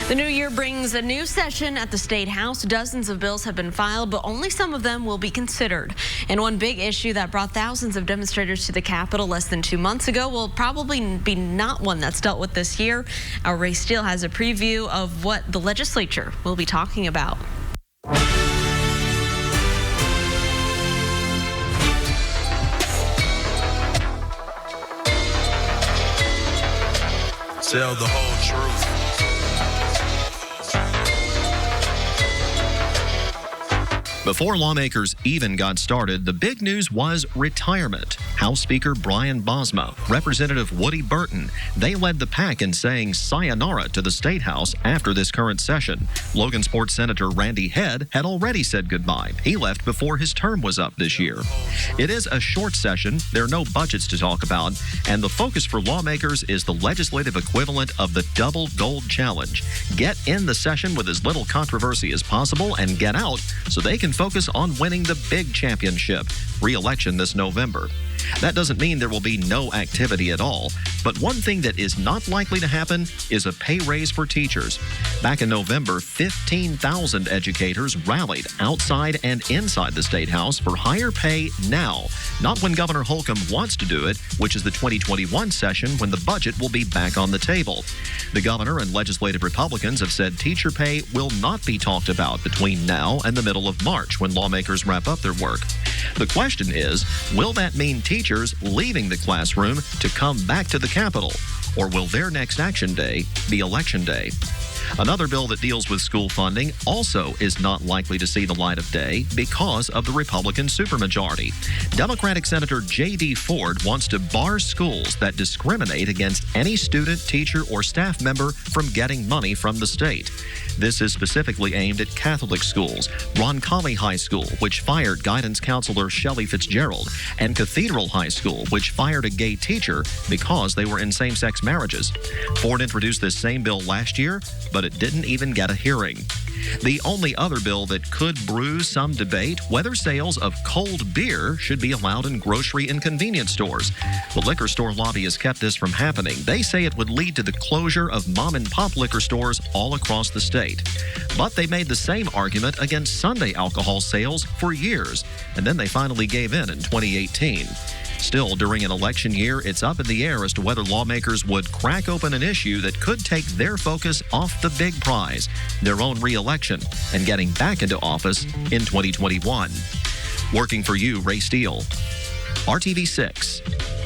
The new year brings a new session at the Statehouse. Dozens of bills have been filed, but only some of them will be considered. And one big issue that brought thousands of demonstrators to the Capitol less than 2 months ago will probably be not one that's dealt with this year. Our Ray Steele has a preview of what the legislature will be talking about. Tell the whole truth. Before lawmakers even got started, the big news was retirement. House Speaker Brian Bosma, Representative Woody Burton, they led the pack in saying sayonara to the Statehouse after this current session. Logansport Senator Randy Head had already said goodbye. He left before his term was up this year. It is a short session. There are no budgets to talk about, and the focus for lawmakers is the legislative equivalent of the Double Gold Challenge. Get in the session with as little controversy as possible and get out so they can focus on winning the big championship, re-election this November. That doesn't mean there will be no activity at all, but one thing that is not likely to happen is a pay raise for teachers. Back in November, 15,000 educators rallied outside and inside the Statehouse for higher pay now, not when Governor Holcomb wants to do it, which is the 2021 session when the budget will be back on the table. The governor and legislative Republicans have said teacher pay will not be talked about between now and the middle of March when lawmakers wrap up their work. The question is, will that mean teachers leaving the classroom to come back to the Capitol? Or will their next action day be Election Day? Another bill that deals with school funding also is not likely to see the light of day because of the Republican supermajority. Democratic Senator J.D. Ford wants to bar schools that discriminate against any student, teacher, or staff member from getting money from the state. This is specifically aimed at Catholic schools, Roncalli High School, which fired guidance counselor Shelley Fitzgerald, and Cathedral High School, which fired a gay teacher because they were in same-sex marriages. Ford introduced this same bill last year, but it didn't even get a hearing. The only other bill that could brew some debate, whether sales of cold beer should be allowed in grocery and convenience stores. The liquor store lobby has kept this from happening. They say it would lead to the closure of mom-and-pop liquor stores all across the state. But they made the same argument against Sunday alcohol sales for years, and then they finally gave in 2018. Still, during an election year, it's up in the air as to whether lawmakers would crack open an issue that could take their focus off the big prize, their own re-election, and getting back into office in 2021. Working for you, Ray Steele, RTV6.